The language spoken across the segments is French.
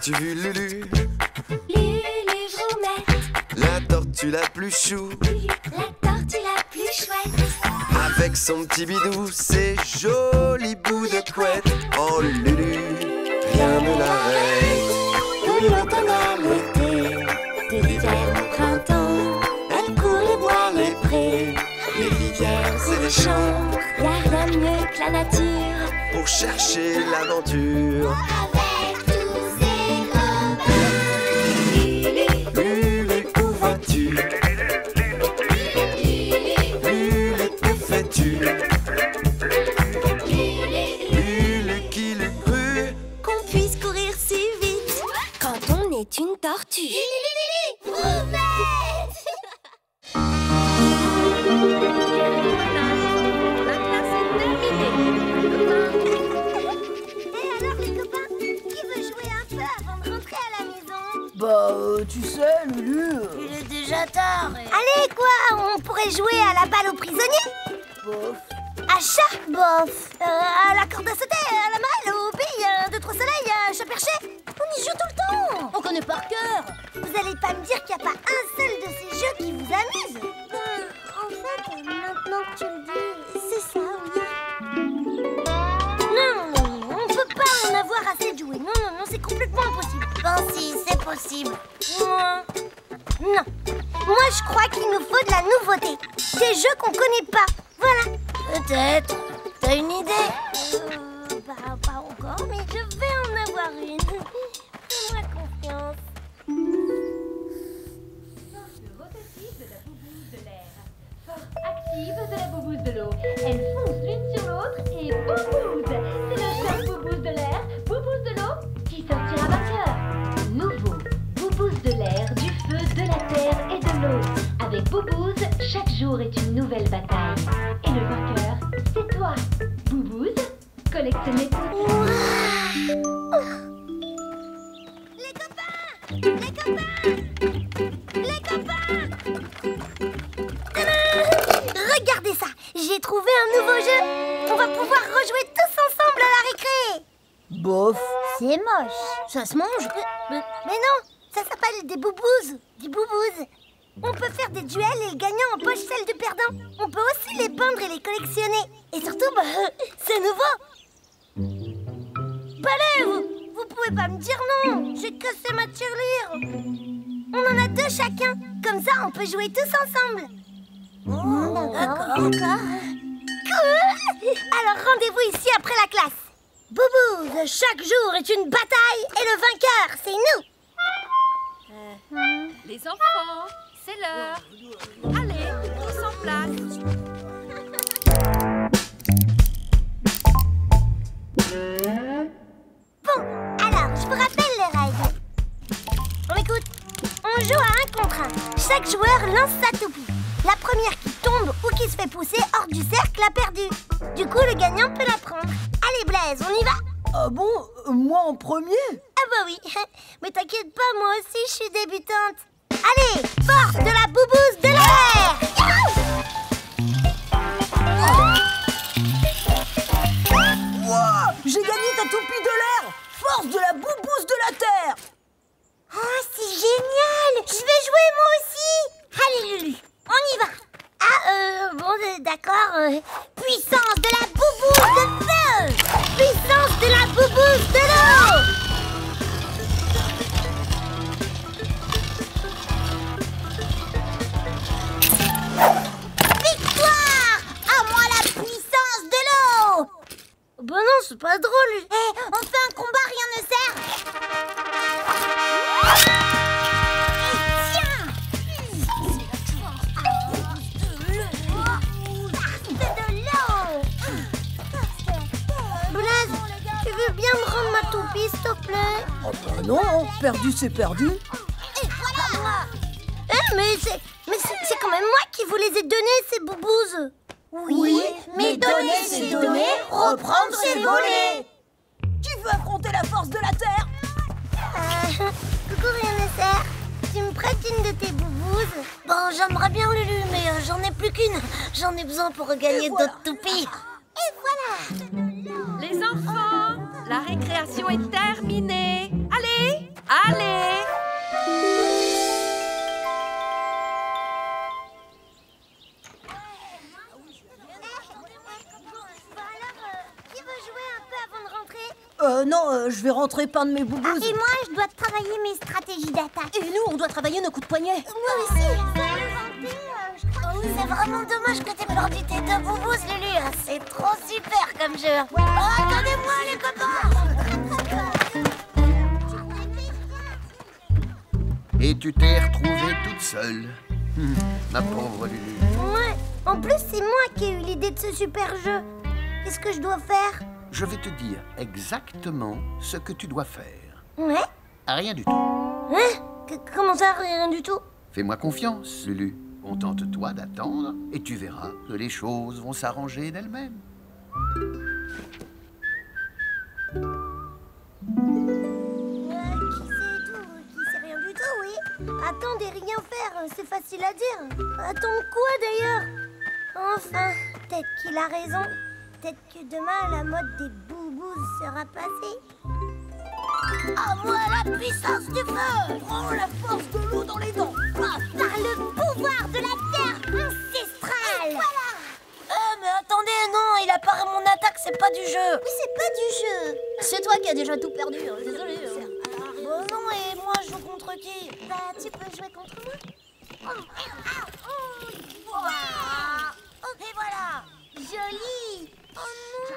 As-tu vu Lulu? Lulu Vroumette. La tortue la plus chou, La tortue la plus chouette. avec son petit bidou, ses jolis bouts de couette. Oh Lulu, rien ne l'arrête. De l'automne à l'été, de l'hiver au printemps, elle court les bois, les prés, les rivières et les champs. Y'a rien de mieux que la nature Pour chercher l'aventure. avec tous ses copains. Lulu, Lulu, où vas-tu? Lulu, que fais-tu? Lulu qui l'eût cru? qu'on puisse courir si vite quand on est une tortue. La classe est terminée. Et alors les copains, qui veut jouer un peu avant de rentrer à la maison? Bah, tu sais, Lulu. Il est déjà tard. Allez quoi, on pourrait jouer à la balle aux prisonniers? Bof. À chat? Bof. À la corde à sauter, à la malle, au pays, deux trois soleils, à chat perché. On y joue tout le temps. On connaît par cœur. Vous allez pas me dire qu'il n'y a pas un seul de ces jeux qui vous amuse? En fait, maintenant que tu le dis, c'est ça, oui. Non, on peut pas en avoir assez de jouer. Non, c'est complètement impossible. Ben si, c'est possible. Non. Moi, je crois qu'il nous faut de la nouveauté. Des jeux qu'on connaît pas. Voilà. Peut-être. T'as une idée? Pas encore, mais je vais en avoir une. Fais-moi confiance. Rotative de la boubouse de l'air. Force active de la boubouse de l'eau. Elles foncent l'une sur l'autre et boubouse. C'est le chef boubouse de l'air, boubouse de l'eau qui sortira vainqueur. Nouveau, boubouse de l'air, du feu, de la terre et de l'eau. Avec boubouse, chaque jour est une nouvelle bataille. Et le vainqueur, c'est toi. Boubouse, collectionnez tout. Les copains! Les copains! Les copains! Tadam! Regardez ça! J'ai trouvé un nouveau jeu! On va pouvoir rejouer tous ensemble à la récré! Bof. C'est moche! Ça se mange? Mais non! Ça s'appelle des boubouses! Des boubouses! On peut faire des duels et le gagnant empoche celle du perdant! On peut aussi les peindre et les collectionner! Et surtout, c'est nouveau! Balai, vous pouvez pas me dire non! J'ai cassé ma tirelire! On en a deux chacun! Comme ça, on peut jouer tous ensemble! D'accord. Cool! Alors rendez-vous ici après la classe! Boubouse, chaque jour est une bataille et le vainqueur, c'est nous! Les enfants, c'est l'heure. Allez, tous en place. Bon, alors, je vous rappelle les règles. On écoute. On joue à 1 contre 1. Chaque joueur lance sa toupie. La première qui tombe ou qui se fait pousser hors du cercle a perdu. Du coup, le gagnant peut la prendre. Allez Blaise, on y va? Ah bon? Moi en premier? Ah bah oui. Mais t'inquiète pas, moi aussi je suis débutante. Allez, force de la boubouse de l'air! Wow, j'ai gagné ta toupie de l'air! Force de la boubouse de la terre! Oh, c'est génial! Je vais jouer moi aussi! Allez Lulu, on y va! Ah, bon, d'accord. Puissance de la boubouse de feu! Puissance de la boubouse de l'eau! Victoire! À moi la puissance de l'eau! Bah non, c'est pas drôle. Eh, on fait un combat, rien ne sert. Et tiens! Force de l'eau! Blaise, tu veux bien me rendre ma toupie, s'il te plaît? Oh bah non, perdu c'est perdu. Et voilà! Mais c'est quand même moi qui vous les ai donnés, ces boubouses. Oui, mais donner c'est donner, reprendre c'est voler. Qui veut affronter la force de la terre? Coucou rien ne sert. Tu me prêtes une de tes boubouses? Bon, j'aimerais bien Lulu, mais j'en ai plus qu'une. J'en ai besoin pour regagner d'autres toupies. Et voilà! Les enfants, la récréation est terminée. Allez, Allez! Qui veut jouer un peu avant de rentrer? Non, je vais rentrer peindre mes boubous. Et moi, je dois travailler mes stratégies d'attaque. Et nous, on doit travailler nos coups de poignet. Moi aussi. C'est vraiment dommage que t'aies perdu tes deux boubous, Lulu. C'est trop super comme jeu. Attendez-moi, les copains. Et tu t'es retrouvée toute seule. Ma pauvre Lulu. Ouais. En plus, c'est moi qui ai eu l'idée de ce super jeu. Qu'est-ce que je dois faire? Je vais te dire exactement ce que tu dois faire. Ouais. Rien du tout. Hein? Comment ça, rien du tout? Fais-moi confiance, Lulu. Contente-toi d'attendre et tu verras que les choses vont s'arranger d'elles-mêmes. Qui sait tout? Qui sait rien du tout, oui. Attendre et rien faire, c'est facile à dire. Attendre quoi d'ailleurs? Enfin, peut-être qu'il a raison. Peut-être que demain, la mode des boubous sera passée. À moi la puissance du feu! Prends la force de l'eau dans les dents! Par le pouvoir de la terre ancestrale. Voilà. Mais attendez, non, il apparaît mon attaque, c'est pas du jeu! Mais c'est pas du jeu. C'est toi qui as déjà tout perdu, désolé. Bon non, et moi je joue contre qui? Bah, tu peux jouer contre moi. Et voilà. Joli. Oh non.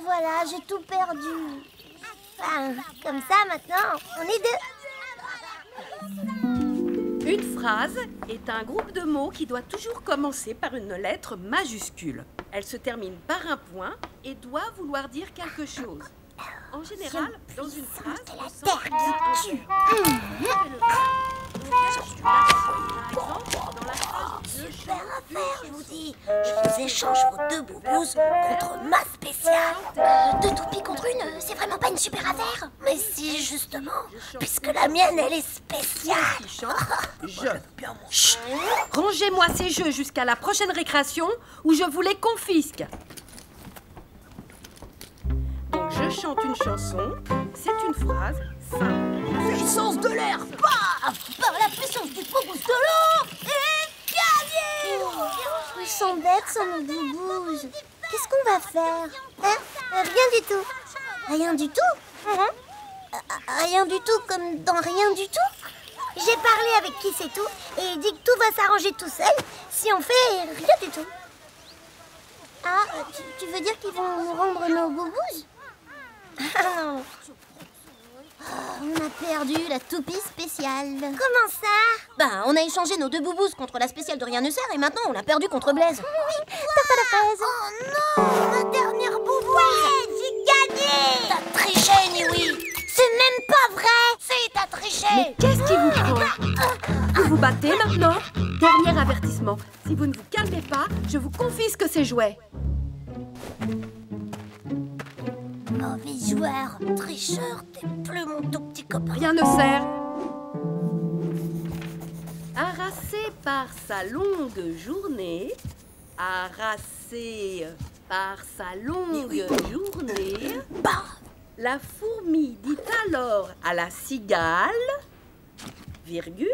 Voilà, j'ai tout perdu. Enfin, comme ça maintenant, on est deux. Une phrase est un groupe de mots qui doit toujours commencer par une lettre majuscule. Elle se termine par un point et doit vouloir dire quelque chose. En général, dans une phrase, la terre qui tue. Super affaire, je vous dis! Je vous échange vos deux boubous contre ma spéciale! Deux toupies contre une, c'est vraiment pas une super affaire. Mais si, justement, puisque la mienne, elle est spéciale! qui chante je. Chut. Rangez-moi ces jeux jusqu'à la prochaine récréation ou je vous les confisque. Donc je chante une chanson, c'est une phrase simple. Puissance de l'air! Paf! Par la puissance du boubous de l'eau! Et gagné! Ils sont bêtes sans nos boubous. Qu'est-ce qu'on va faire? Hein? Rien du tout. Rien du tout? Rien du tout comme dans rien du tout? J'ai parlé avec qui c'est tout et il dit que tout va s'arranger tout seul si on fait rien du tout. Ah, tu veux dire qu'ils vont nous rendre nos boubous? Ah non. On a perdu la toupie spéciale. Comment ça? Ben, on a échangé nos deux boubous contre la spéciale de Rien ne sert et maintenant on l'a perdu contre Blaise. Oui, t'as pas la fraise. Oh non, ma dernière boubou. Ouais, j'ai gagné. T'as triché, Niwi! C'est même pas vrai. Si, t'as triché! Mais qu'est-ce qui vous prend? Vous vous battez maintenant? Dernier avertissement. Si vous ne vous calmez pas, je vous confisque ces jouets. Mauvais joueur. Tricheur, t'es plus mon tout petit copain. Rien ne sert. Harassé par sa longue journée, harassé par sa longue journée, la fourmi dit alors à la cigale, virgule,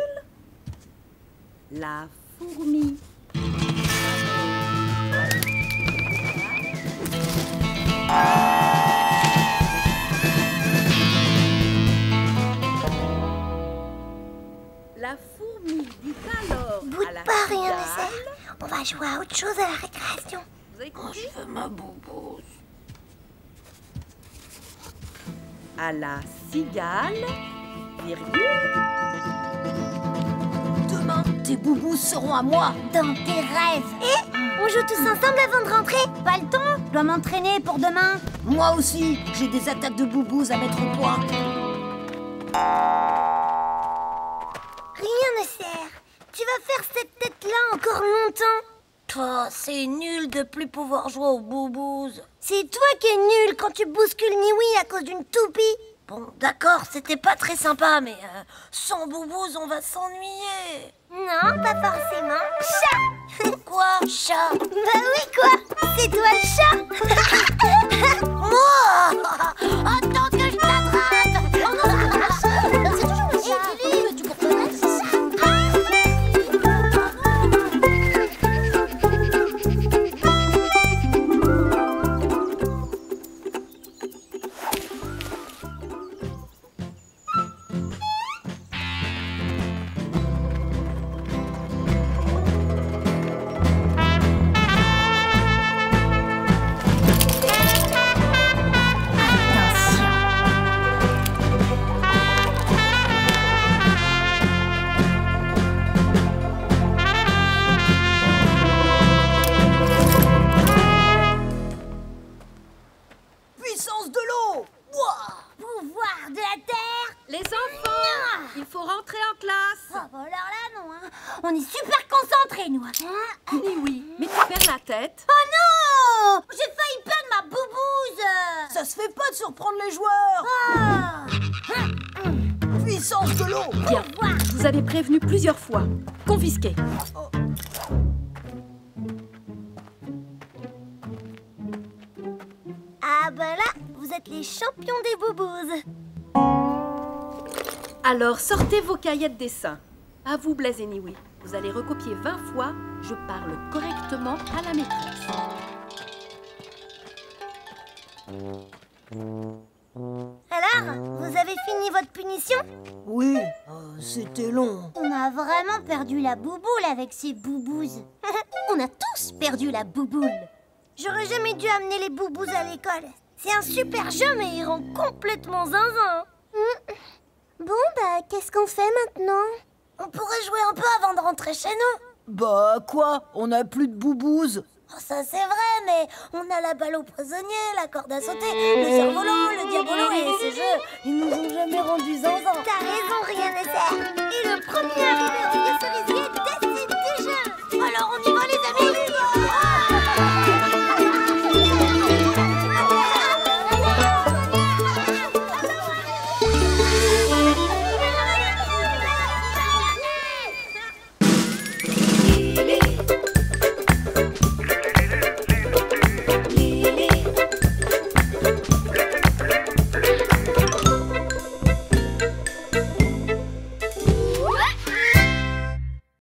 la fourmi. La fourmi dit alors Boude à la pas, rien ne cigale... sert. On va jouer à autre chose à la récréation. Vous avez compris? Je veux ma boubouse. À la cigale, virgule, Demain, tes boubous seront à moi. Dans tes rêves. Et on joue tous ensemble avant de rentrer. Pas le temps. Je dois m'entraîner pour demain. Moi aussi, j'ai des attaques de boubous à mettre au point. Rien ne sert. Tu vas faire cette tête-là encore longtemps. Toi, c'est nul de plus pouvoir jouer aux boubous. C'est toi qui es nul quand tu bouscules Niwi à cause d'une toupie. Bon, d'accord, c'était pas très sympa, mais sans boubous, on va s'ennuyer. Non, pas forcément. Chat. Quoi, chat? Bah oui, quoi. C'est toi le chat. Moi? Attends que je t'attrape. On est super concentrés, nous. Oui, mais tu perds la tête. Oh non! J'ai failli perdre ma boubouse. Ça se fait pas de surprendre les joueurs. Ah. Puissance de l'eau. Bien, je vous avais prévenu plusieurs fois. Confisqué. Ah ben là, vous êtes les champions des boubouses. Alors, sortez vos cahiers de dessin. À vous, Blaise et Niwi. Vous allez recopier 20 fois. Je parle correctement à la maîtresse. Alors, vous avez fini votre punition? Oui, c'était long. On a vraiment perdu la bouboule avec ces boubouses. On a tous perdu la bouboule. J'aurais jamais dû amener les boubous à l'école. C'est un super jeu, mais il rend complètement zinzin. Bon, bah, qu'est-ce qu'on fait maintenant? On pourrait jouer un peu avant de rentrer chez nous. Bah quoi? On n'a plus de boubouses. Oh, ça c'est vrai, mais on a la balle au prisonnier, la corde à sauter, le cerf-volant, le diabolo et ces jeux, ils nous ont jamais rendus zinzin. T'as raison, rien n'est cerf. Et le premier arrivé au lieu cerise.